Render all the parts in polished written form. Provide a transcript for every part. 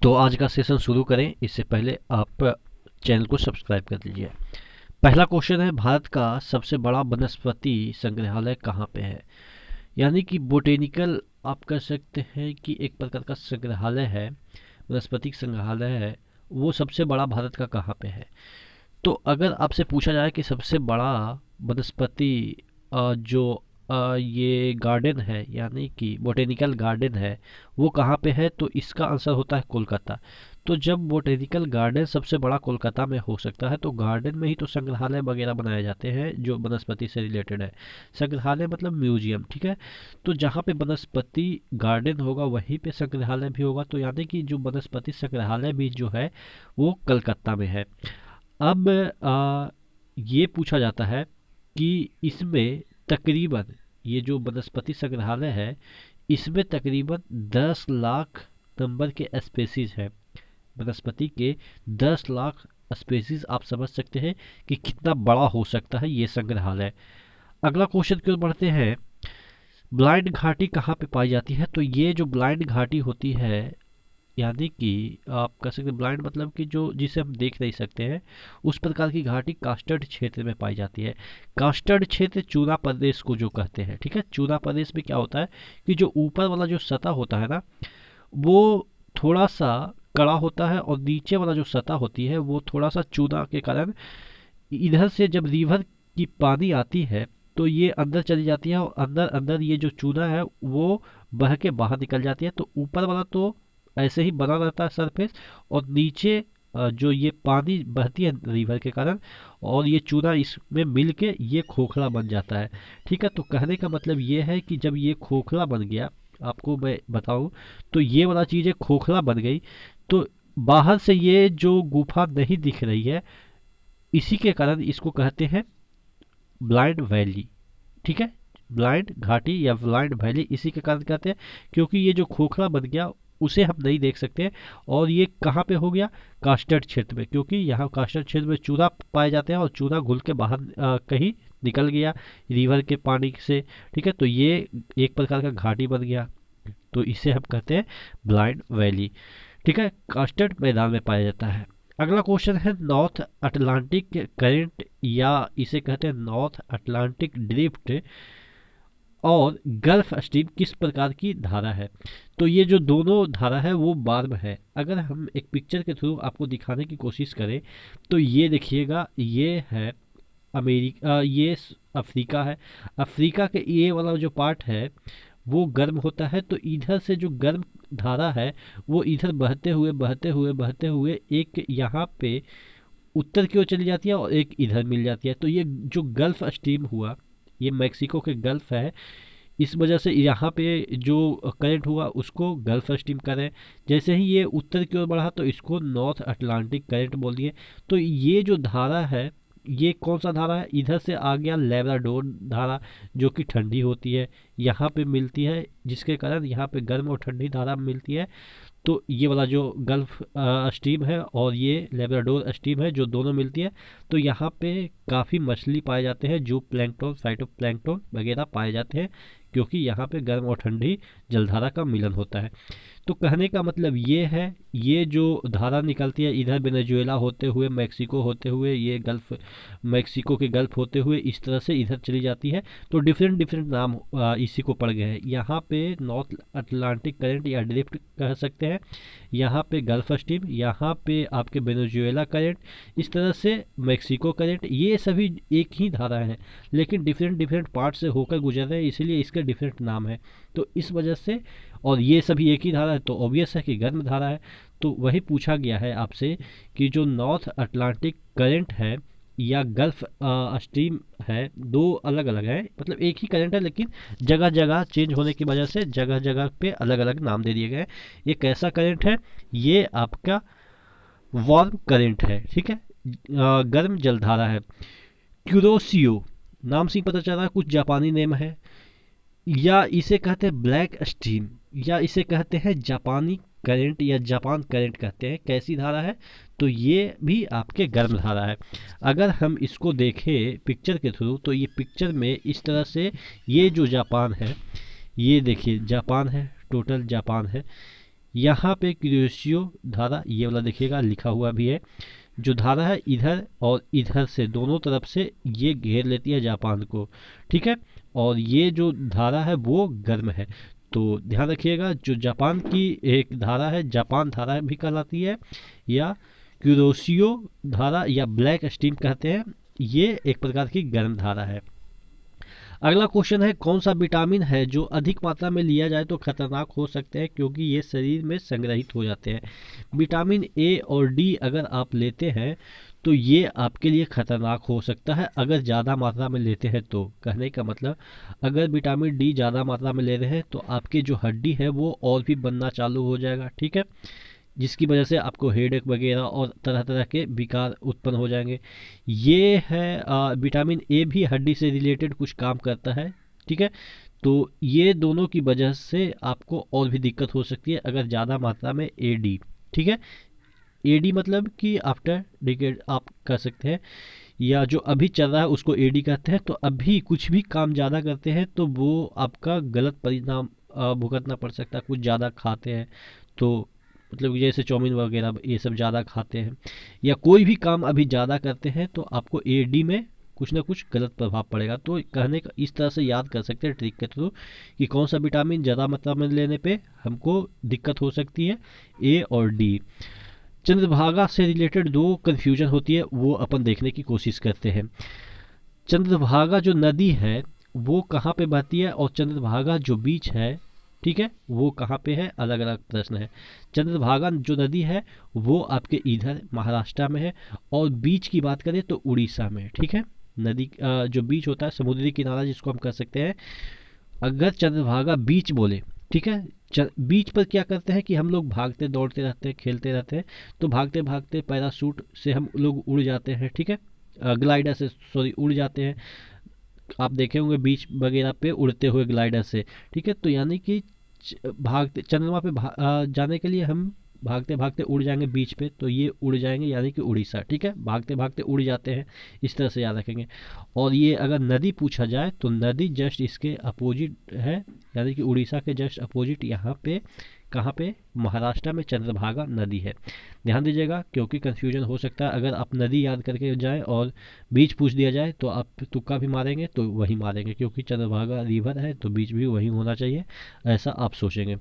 तो आज का सेशन शुरू करें इससे पहले आप चैनल को सब्सक्राइब कर लीजिए। पहला क्वेश्चन है, भारत का सबसे बड़ा वनस्पति संग्रहालय कहाँ पे है? यानी कि बोटेनिकल आप कह सकते हैं कि एक प्रकार का संग्रहालय है, वनस्पति संग्रहालय है। वो सबसे बड़ा भारत का कहाँ पे है? तो अगर आपसे पूछा जाए कि सबसे बड़ा वनस्पति जो ये गार्डन है यानी कि बोटेनिकल गार्डन है वो कहाँ पे है, तो इसका आंसर होता है कोलकाता। तो जब बोटेनिकल गार्डन सबसे बड़ा कोलकाता में हो सकता है तो गार्डन में ही तो संग्रहालय वगैरह बनाए जाते हैं जो वनस्पति से रिलेटेड है। संग्रहालय मतलब म्यूजियम, ठीक है। तो जहाँ पे वनस्पति गार्डन होगा वहीं पे संग्रहालय भी होगा, तो यानी कि जो वनस्पति संग्रहालय भी जो है वो कलकत्ता में है। अब ये पूछा जाता है कि इसमें तकरीबन ये जो वनस्पति संग्रहालय है इसमें तकरीबन 10 लाख नंबर के स्पेसीज हैं। वनस्पति के 10 लाख स्पेसीज, आप समझ सकते हैं कि कितना बड़ा हो सकता है ये संग्रहालय। अगला क्वेश्चन की ओर बढ़ते हैं। ब्लाइंड घाटी कहाँ पे पाई जाती है? तो ये जो ब्लाइंड घाटी होती है यानी कि आप कह सकते हैं ब्लाइंड मतलब कि जो जिसे हम देख नहीं सकते हैं, उस प्रकार की घाटी कास्टर्ड क्षेत्र में पाई जाती है। कास्टर्ड क्षेत्र चूना प्रदेश को जो कहते हैं, ठीक है। चूना प्रदेश में क्या होता है कि जो ऊपर वाला जो सतह होता है ना वो थोड़ा सा कड़ा होता है और नीचे वाला जो सतह होती है वो थोड़ा सा चूना के कारण इधर से जब रिवर की पानी आती है तो ये अंदर चली जाती है और अंदर अंदर ये जो चूना है वो बह के बाहर निकल जाती है। तो ऊपर वाला तो ऐसे ही बना रहता है सरफेस, और नीचे जो ये पानी बहती है रिवर के कारण और ये चूना इसमें मिल के ये खोखला बन जाता है, ठीक है। तो कहने का मतलब ये है कि जब ये खोखला बन गया, आपको मैं बताऊं, तो ये वाला चीज़ खोखला बन गई तो बाहर से ये जो गुफा नहीं दिख रही है, इसी के कारण इसको कहते हैं ब्लाइंड वैली, ठीक है। ब्लाइंड घाटी या ब्लाइंड वैली इसी के कारण कहते हैं क्योंकि ये जो खोखला बन गया उसे हम नहीं देख सकते। और ये कहाँ पे हो गया? कास्टर्ड क्षेत्र में, क्योंकि यहाँ कास्टर्ड क्षेत्र में चूना पाए जाते हैं और चूना घुल के बाहर कहीं निकल गया रिवर के पानी से, ठीक है। तो ये एक प्रकार का घाटी बन गया, तो इसे हम कहते हैं ब्लाइंड वैली, ठीक है। कास्टर्ड मैदान में पाया जाता है। अगला क्वेश्चन है, नॉर्थ अटलांटिक करंट या इसे कहते हैं नॉर्थ अटलांटिक ड्रिफ्ट और गल्फ स्ट्रीम किस प्रकार की धारा है? तो ये जो दोनों धारा है वो बार्म है। अगर हम एक पिक्चर के थ्रू आपको दिखाने की कोशिश करें तो ये देखिएगा, ये है अमेरिका, ये अफ्रीका है। अफ्रीका के ये वाला जो पार्ट है वो गर्म होता है, तो इधर से जो गर्म धारा है वो इधर बहते हुए बहते हुए बहते हुए एक यहाँ पे उत्तर की ओर चली जाती है और एक इधर मिल जाती है। तो ये जो गल्फ स्ट्रीम हुआ, ये मैक्सिको के गल्फ है, इस वजह से यहाँ पे जो करंट हुआ उसको गल्फ स्ट्रीम करें। जैसे ही ये उत्तर की ओर बढ़ा तो इसको नॉर्थ अटलांटिक करंट बोल दिए। तो ये जो धारा है ये कौन सा धारा है? इधर से आ गया लेब्राडोर धारा, जो कि ठंडी होती है, यहाँ पे मिलती है, जिसके कारण यहाँ पे गर्म और ठंडी धारा मिलती है। तो ये वाला जो गल्फ स्ट्रीम है और ये लेब्राडोर स्ट्रीम है जो दोनों मिलती है, तो यहाँ पे काफ़ी मछली पाए जाते हैं, जो प्लैंकटन फाइटोप्लैंक्टन वगैरह पाए जाते हैं, क्योंकि यहाँ पे गर्म और ठंडी जलधारा का मिलन होता है। तो कहने का मतलब ये है, ये जो धारा निकलती है इधर वेनेजुएला होते हुए, मैक्सिको होते हुए, ये गल्फ, मैक्सिको के गल्फ होते हुए इस तरह से इधर चली जाती है। तो डिफरेंट डिफरेंट नाम इसी को पड़ गए हैं। यहाँ पे नॉर्थ अटलांटिक करंट या ड्रिफ्ट कह सकते हैं, यहाँ पे गल्फ स्ट्रीम, यहाँ पे आपके वेनेजुएला करंट, इस तरह से मैक्सिको करंट, ये सभी एक ही धारा है लेकिन डिफरेंट डिफरेंट पार्ट से होकर गुजर रहे हैं, इसीलिए इसके डिफरेंट नाम है। तो इस वजह से, और ये सभी एक ही धारा है तो ऑब्वियस है कि गर्म धारा है। तो वही पूछा गया है आपसे कि जो नॉर्थ अटलांटिक करंट है या गल्फ स्ट्रीम है, दो अलग अलग है, मतलब एक ही करंट है लेकिन जगह जगह चेंज होने की वजह से जगह जगह पे अलग अलग नाम दे दिए गए हैं। ये कैसा करंट है? ये आपका वार्म करंट है, ठीक है। गर्म जलधारा है। क्यूरोसियो नाम से ही पता चल रहा है कुछ जापानी नेम है, या इसे कहते हैं ब्लैक स्ट्रीम, या इसे कहते हैं जापानी करंट या जापान करंट कहते हैं। कैसी धारा है? तो ये भी आपके गर्म धारा है। अगर हम इसको देखें पिक्चर के थ्रू तो ये पिक्चर में इस तरह से, ये जो जापान है, ये देखिए जापान है, टोटल जापान है, यहाँ पे क्यूरोसियो धारा ये वाला देखिएगा लिखा हुआ भी है, जो धारा है इधर और इधर से दोनों तरफ से ये घेर लेती है जापान को, ठीक है। और ये जो धारा है वो गर्म है। तो ध्यान रखिएगा, जो जापान की एक धारा है जापान धारा भी कहलाती है, या क्यूरोसियो धारा या ब्लैक स्टीम कहते हैं, ये एक प्रकार की गर्म धारा है। अगला क्वेश्चन है, कौन सा विटामिन है जो अधिक मात्रा में लिया जाए तो खतरनाक हो सकते हैं क्योंकि ये शरीर में संग्रहित हो जाते हैं। विटामिन ए और डी अगर आप लेते हैं तो ये आपके लिए खतरनाक हो सकता है अगर ज़्यादा मात्रा में लेते हैं तो। कहने का मतलब, अगर विटामिन डी ज़्यादा मात्रा में ले रहे हैं तो आपकी जो हड्डी है वो और भी बनना चालू हो जाएगा, ठीक है, जिसकी वजह से आपको हेडेक वगैरह और तरह तरह के विकार उत्पन्न हो जाएंगे। ये है विटामिन ए भी हड्डी से रिलेटेड कुछ काम करता है, ठीक है। तो ये दोनों की वजह से आपको और भी दिक्कत हो सकती है अगर ज़्यादा मात्रा में ए डी, ठीक है। ए डी मतलब कि आफ्टर डिकेड आप कह सकते हैं, या जो अभी चल रहा है उसको ए डी कहते हैं। तो अभी कुछ भी काम ज़्यादा करते हैं तो वो आपका गलत परिणाम भुगतना पड़ सकता है। कुछ ज़्यादा खाते हैं तो मतलब जैसे चाउमीन वगैरह ये सब ज़्यादा खाते हैं, या कोई भी काम अभी ज़्यादा करते हैं तो आपको ए डी में कुछ ना कुछ गलत प्रभाव पड़ेगा। तो कहने का इस तरह से याद कर सकते हैं ट्रिक के थ्रू कि कौन सा विटामिन ज़्यादा मात्रा में लेने पे हमको दिक्कत हो सकती है, ए और डी। चंद्रभागा से रिलेटेड दो कन्फ्यूजन होती है, वो अपन देखने की कोशिश करते हैं। चंद्रभागा जो नदी है वो कहाँ पे बहती है, और चंद्रभागा जो बीच है, ठीक है, वो कहाँ पे है, अलग अलग प्रश्न है। चंद्रभागा जो नदी है वो आपके इधर महाराष्ट्र में है, और बीच की बात करें तो उड़ीसा में, ठीक है। नदी जो बीच होता है समुद्री किनारा जिसको हम कह सकते हैं, अगर चंद्रभागा बीच बोले, ठीक है। बीच पर क्या करते हैं कि हम लोग भागते दौड़ते रहते हैं, खेलते रहते हैं, तो भागते भागते पैराशूट से हम लोग उड़ जाते हैं, ठीक है, ग्लाइडर से सॉरी उड़ जाते हैं। आप देखे होंगे बीच वगैरह पे उड़ते हुए ग्लाइडर से, ठीक है। तो यानी कि भागते चंद्रमा पे जाने के लिए हम भागते भागते उड़ जाएंगे बीच पे, तो ये उड़ जाएंगे यानी कि उड़ीसा, ठीक है, भागते भागते उड़ जाते हैं, इस तरह से याद रखेंगे। और ये अगर नदी पूछा जाए तो नदी जस्ट इसके अपोजिट है, यानी कि उड़ीसा के जस्ट अपोजिट यहाँ पे कहाँ पे, महाराष्ट्र में चंद्रभागा नदी है। ध्यान दीजिएगा क्योंकि कंफ्यूजन हो सकता है, अगर आप नदी याद करके जाएं और बीच पूछ दिया जाए तो आप तुक्का भी मारेंगे तो वही मारेंगे, क्योंकि चंद्रभागा रिवर है तो बीच भी वही होना चाहिए, ऐसा आप सोचेंगे।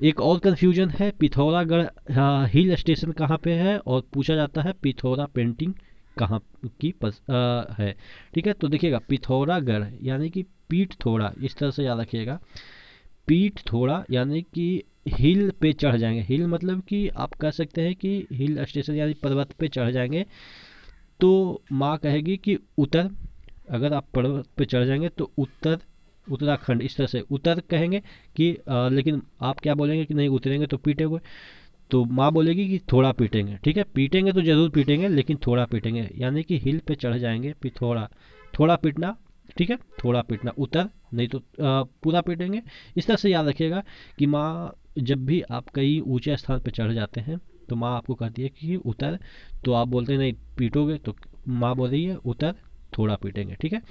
एक और कंफ्यूजन है, पिथौरागढ़ हिल स्टेशन कहाँ पे है, और पूछा जाता है पिथौरा पेंटिंग कहाँ की है, ठीक है। तो देखिएगा पिथौरागढ़ यानी कि पीठ थोड़ा, इस तरह से याद रखिएगा, पीठ थोड़ा यानी कि हिल पे चढ़ जाएंगे। हिल मतलब कि आप कह सकते हैं कि हिल स्टेशन यानी पर्वत पे चढ़ जाएंगे, तो माँ कहेगी कि उतर, अगर आप पर्वत पे चढ़ जाएंगे तो उत्तर उत्तराखंड, इस तरह से उतर कहेंगे कि लेकिन आप क्या बोलेंगे कि नहीं उतरेंगे तो पीटेंगे, तो माँ बोलेगी कि थोड़ा पीटेंगे, ठीक है। पीटेंगे तो जरूर पीटेंगे लेकिन थोड़ा पीटेंगे, यानी कि हिल पे चढ़ जाएंगे पिथौरा, थोड़ा पीटना, ठीक है, थोड़ा पीटना, उतर नहीं तो पूरा पीटेंगे। इस तरह से याद रखिएगा कि माँ जब भी आप कहीं ऊंचे स्थान पर चढ़ जाते हैं तो माँ आपको कहती है कि उतर, तो आप बोलते हैं नहीं पीटोगे, तो माँ बोल रही है उतर थोड़ा पीटेंगे, ठीक है।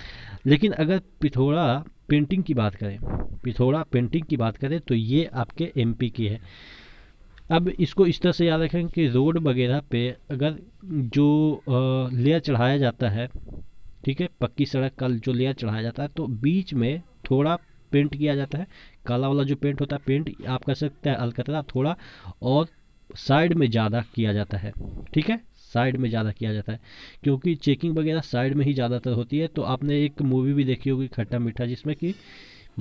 लेकिन अगर पिथौरा पेंटिंग की बात करें, पिथौरा पेंटिंग की बात करें तो ये आपके एमपी की है। अब इसको इस तरह से याद रखें कि रोड वगैरह पे अगर जो लेयर चढ़ाया जाता है, ठीक है, पक्की सड़क का जो लेयर चढ़ाया जाता है तो बीच में थोड़ा पेंट किया जाता है, काला वाला जो पेंट होता है, पेंट आप कह सकते हैं अलकतरा थोड़ा, और साइड में ज़्यादा किया जाता है, ठीक है, साइड में ज़्यादा किया जाता है क्योंकि चेकिंग वगैरह साइड में ही ज़्यादातर होती है। तो आपने एक मूवी भी देखी होगी खट्टा मीठा, जिसमें कि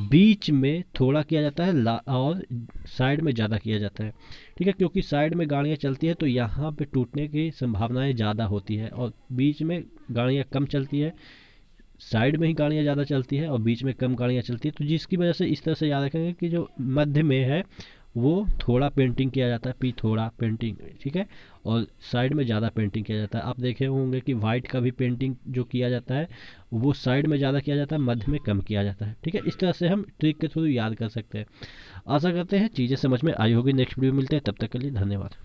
बीच में थोड़ा किया जाता है और साइड में ज़्यादा किया जाता है, ठीक है, क्योंकि साइड में गाड़ियाँ चलती है तो यहाँ पे टूटने की संभावनाएं ज़्यादा होती है, और बीच में गाड़ियाँ कम चलती है, साइड में ही गाड़ियाँ ज़्यादा चलती है और बीच में कम गाड़ियाँ चलती है। तो जिसकी वजह से इस तरह से याद रखेंगे कि जो मध्य में है वो थोड़ा पेंटिंग किया जाता है, थोड़ा पेंटिंग, ठीक है, और साइड में ज़्यादा पेंटिंग किया जाता है। आप देखे होंगे कि वाइट का भी पेंटिंग जो किया जाता है वो साइड में ज़्यादा किया जाता है, मध्य में कम किया जाता है, ठीक है। इस तरह से हम ट्रिक के थ्रू याद कर सकते हैं। आशा करते हैं चीज़ें समझ में आई होगी। नेक्स्ट वीडियो मिलते हैं, तब तक के लिए धन्यवाद।